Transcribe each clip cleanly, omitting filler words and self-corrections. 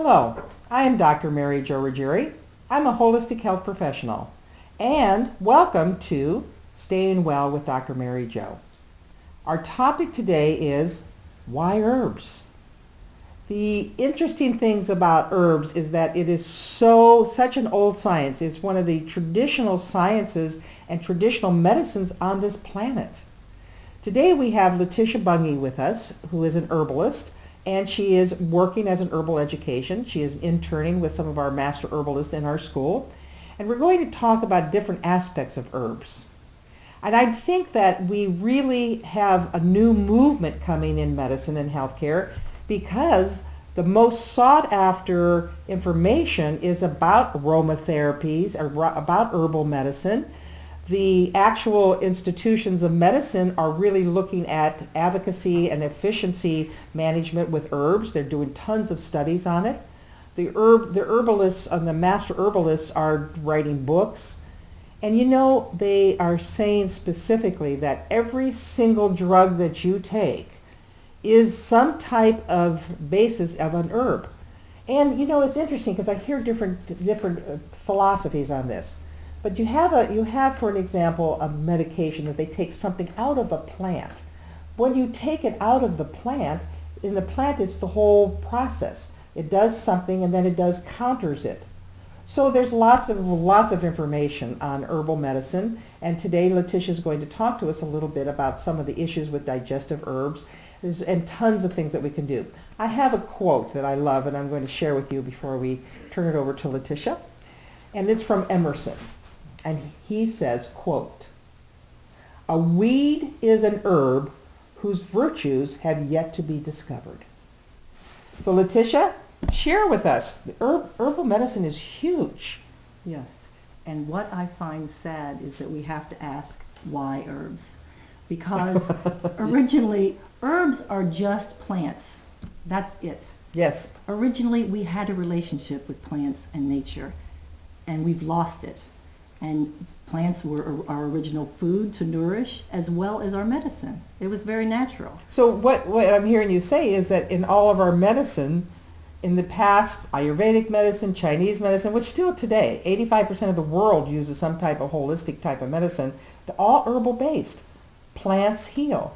Hello, I am Dr. Mary Jo Ruggieri. I'm a holistic health professional. And welcome to Staying Well with Dr. Mary Jo. Our topic today is why herbs? The interesting things about herbs is that it is such an old science. It's one of the traditional sciences and traditional medicines on this planet. Today we have Letitia Bunge with us, who is an herbalist, and she is working as an herbal education. She is interning with some of our master herbalists in our school. And we're going to talk about different aspects of herbs. And I think that we really have a new movement coming in medicine and healthcare because the most sought after information is about aromatherapies, or about herbal medicine. The actual institutions of medicine are really looking at advocacy and efficiency management with herbs. They're doing tons of studies on it. The herbalists and the master herbalists are writing books. And they are saying specifically that every single drug that you take is some type of basis of an herb. And it's interesting because I hear different philosophies on this. But you have, for an example, a medication that they take something out of a plant. When you take it out of the plant, in the plant it's the whole process. It does something and then it counters it. So there's lots of information on herbal medicine, and today Letitia is going to talk to us a little bit about some of the issues with digestive herbs and tons of things that we can do. I have a quote that I love and I'm going to share with you before we turn it over to Letitia, and it's from Emerson, and he says, quote, "A weed is an herb whose virtues have yet to be discovered." So Letitia, share with us. Herbal medicine is huge. Yes, and what I find sad is that we have to ask why herbs. Because originally, herbs are just plants. That's it. Yes. Originally, we had a relationship with plants and nature, and we've lost it. And plants were our original food to nourish as well as our medicine. It was very natural. So what I'm hearing you say is that in all of our medicine, in the past, Ayurvedic medicine, Chinese medicine, which still today, 85% of the world uses some type of holistic type of medicine, they're all herbal based. Plants heal.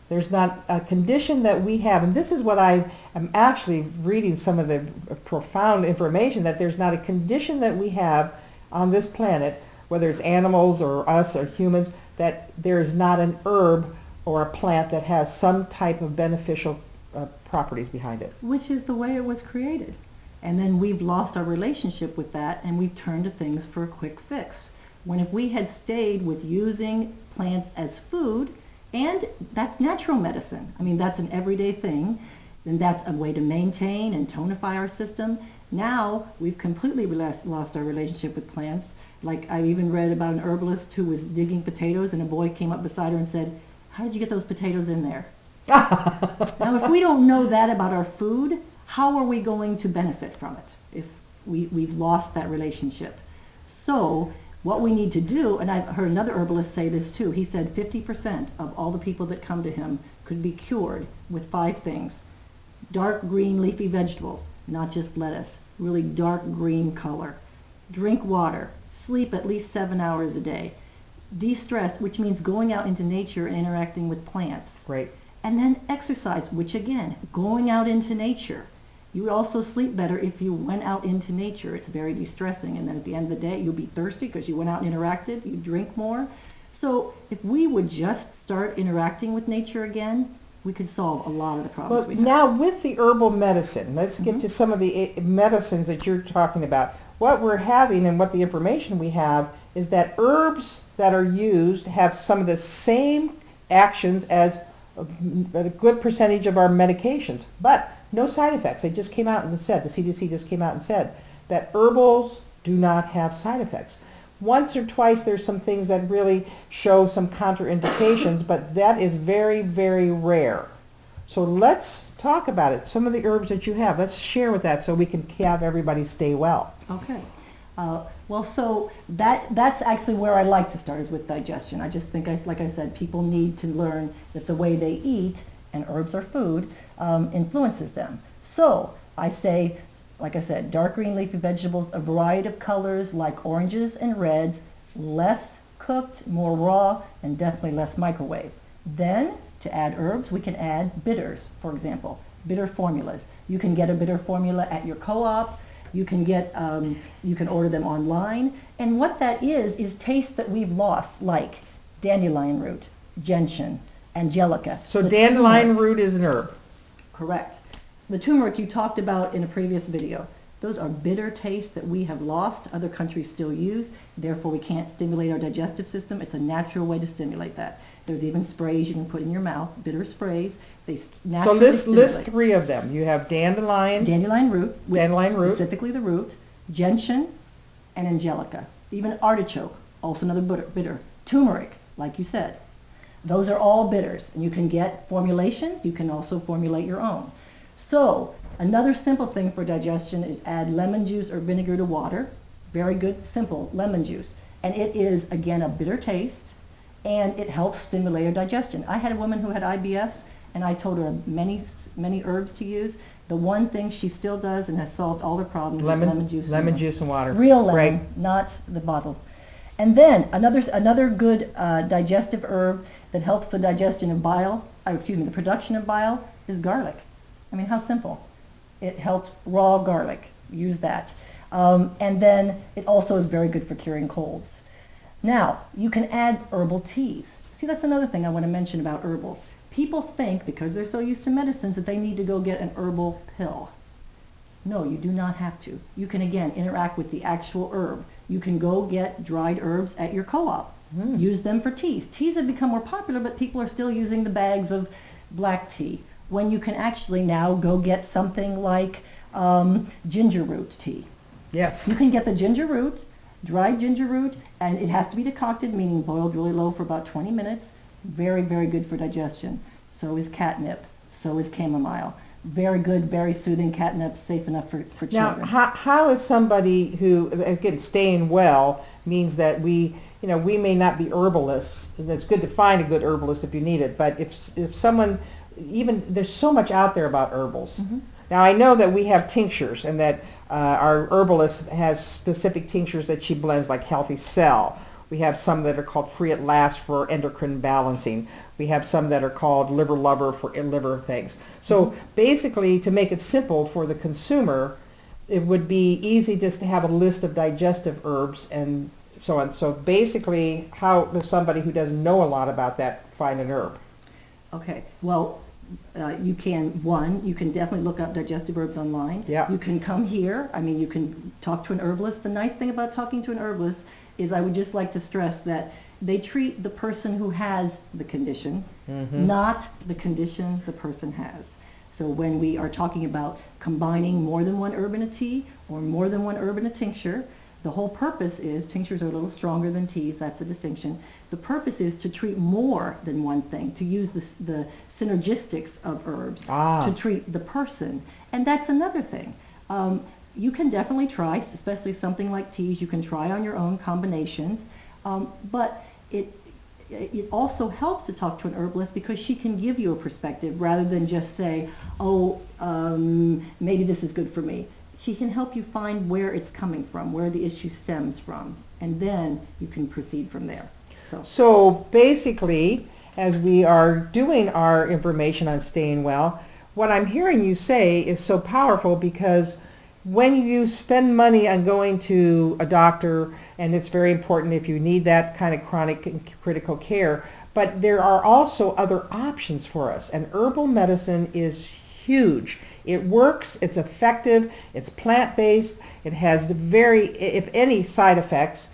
There's not a condition that we have, and this is what I am actually reading some of the profound information, that there's not a condition that we have on this planet, whether it's animals or us or humans, that there is not an herb or a plant that has some type of beneficial properties behind it. Which is the way it was created. And then we've lost our relationship with that, and we've turned to things for a quick fix. When if we had stayed with using plants as food, and that's natural medicine. I mean, that's an everyday thing, and that's a way to maintain and tonify our system. Now we've completely lost our relationship with plants. Like I even read about an herbalist who was digging potatoes, and a boy came up beside her and said, "How did you get those potatoes in there?" Now, if we don't know that about our food, how are we going to benefit from it if we've lost that relationship? So what we need to do, and I've heard another herbalist say this too, he said 50% of all the people that come to him could be cured with 5 things. Dark green leafy vegetables, not just lettuce, really dark green color. Drink water, sleep at least 7 hours a day. De-stress, which means going out into nature and interacting with plants. Right. And then exercise, which again, going out into nature. You would also sleep better if you went out into nature. It's very de-stressing. And then at the end of the day, you'll be thirsty because you went out and interacted. You drink more. So if we would just start interacting with nature again, we could solve a lot of the problems we have. Now with the herbal medicine, let's get to some of the medicines that you're talking about. What we're having and what the information we have is that herbs that are used have some of the same actions as a good percentage of our medications, but no side effects. They just came out and said, the CDC just came out and said that herbals do not have side effects. Once or twice there's some things that really show some contraindications, but that is very, very rare. So let's talk about it. Some of the herbs that you have, let's share with that so we can have everybody stay well. Okay. Well, so that's actually where I like to start, is with digestion. I just think, like I said, people need to learn that the way they eat, and herbs are food, influences them. So I say like I said, dark green leafy vegetables, a variety of colors like oranges and reds, less cooked, more raw, and definitely less microwaved. Then, to add herbs, we can add bitters, for example, bitter formulas. You can get a bitter formula at your co-op. You can order them online. And what that is taste that we've lost, like dandelion root, gentian, angelica. So the dandelion turmeric. root is an herb. Correct. The turmeric you talked about in a previous video. Those are bitter tastes that we have lost, other countries still use, therefore we can't stimulate our digestive system. It's a natural way to stimulate that. There's even sprays you can put in your mouth, bitter sprays. They naturally So list three of them. You have dandelion. Dandelion root, Dandelion root. specifically the root, gentian, and angelica. Even artichoke, also another bitter. Turmeric, like you said. Those are all bitters, and you can get formulations. You can also formulate your own. So, another simple thing for digestion is add lemon juice or vinegar to water. Very good, simple lemon juice. And it is, again, a bitter taste, and it helps stimulate your digestion. I had a woman who had IBS, and I told her many herbs to use. The one thing she still does and has solved all her problems is lemon juice. Lemon juice and water. Real lemon, Right. not the bottled. And then another good digestive herb that helps the digestion of bile, the production of bile, is garlic. I mean, how simple. It helps raw garlic. Use that. And then it also is very good for curing colds. Now, you can add herbal teas. See, that's another thing I want to mention about herbals. People think, because they're so used to medicines, that they need to go get an herbal pill. No, you do not have to. You can, again, interact with the actual herb. You can go get dried herbs at your co-op. Use them for teas. Teas have become more popular, but people are still using the bags of black tea, when you can actually now go get something like ginger root tea. Yes. You can get the ginger root, dried ginger root, and it has to be decocted, meaning boiled really low for about 20 minutes. Very, very good for digestion. So is catnip. So is chamomile. Very good, very soothing. Catnip, safe enough for Now, children. how is somebody who, again, staying well means that we may not be herbalists. It's good to find a good herbalist if you need it, but if someone, even, there's so much out there about herbals. Now, I know that we have tinctures and that our herbalist has specific tinctures that she blends, like Healthy Cell. We have some that are called Free at Last for endocrine balancing. We have some that are called Liver Lover for liver things. So basically, to make it simple for the consumer, it would be easy just to have a list of digestive herbs and so on. So basically, how does somebody who doesn't know a lot about that find an herb? Okay, well, you can definitely look up digestive herbs online. Yeah. You can come here. I mean, you can talk to an herbalist. The nice thing about talking to an herbalist is I would just like to stress that they treat the person who has the condition, not the condition the person has. So when we are talking about combining more than one herb in a tea or more than one herb in a tincture, the whole purpose is, tinctures are a little stronger than teas, that's the distinction. The purpose is to treat more than one thing, to use the synergistics of herbs to treat the person. And that's another thing. You can definitely try, especially something like teas, you can try on your own combinations, but it also helps to talk to an herbalist because she can give you a perspective rather than just say, maybe this is good for me. She can help you find where it's coming from, where the issue stems from, and then you can proceed from there. So basically, as we are doing our information on staying well, what I'm hearing you say is so powerful, because when you spend money on going to a doctor, and it's very important if you need that kind of chronic and critical care, but there are also other options for us, and herbal medicine is huge. It works, it's effective, it's plant-based, it has very, if any, side effects,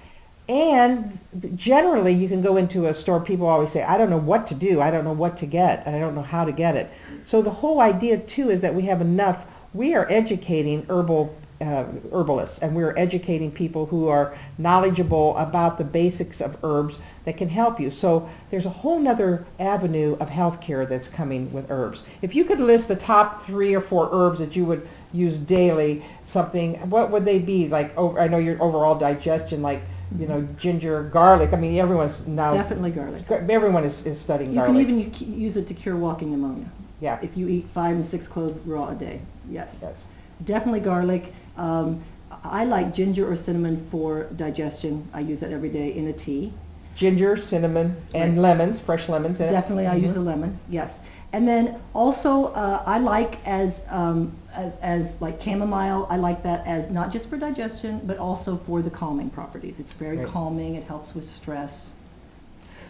and generally you can go into a store, people always say, I don't know what to do, I don't know what to get, and I don't know how to get it. So the whole idea too is that we have enough, we are educating herbalists, and we're educating people who are knowledgeable about the basics of herbs that can help you. So there's a whole nother avenue of healthcare that's coming with herbs. If you could list the top 3 or 4 herbs that you would use daily, what would they be? Like, I know your overall digestion, like, ginger, garlic. I mean, everyone's now... Definitely garlic. Everyone is studying garlic. You can even use it to cure walking pneumonia. Yeah. If you eat 5 and 6 cloves raw a day. Yes. definitely garlic. I like ginger or cinnamon for digestion. I use that every day in a tea. Ginger, cinnamon, and Right. lemons, fresh lemons in it. Definitely, I use a lemon. Yes, and then also I like as like chamomile. I like that as not just for digestion, but also for the calming properties. It's very Right. calming. It helps with stress.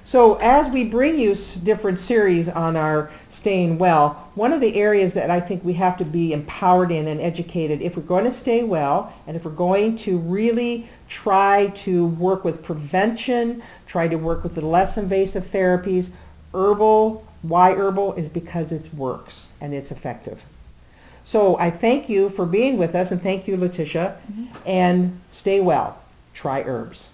So as we bring you different series on our staying well, one of the areas that I think we have to be empowered in and educated, if we're going to stay well and if we're going to really try to work with prevention, try to work with the less invasive therapies, herbal, why herbal is because it works and it's effective. So I thank you for being with us, and thank you, Letitia, and stay well. Try herbs.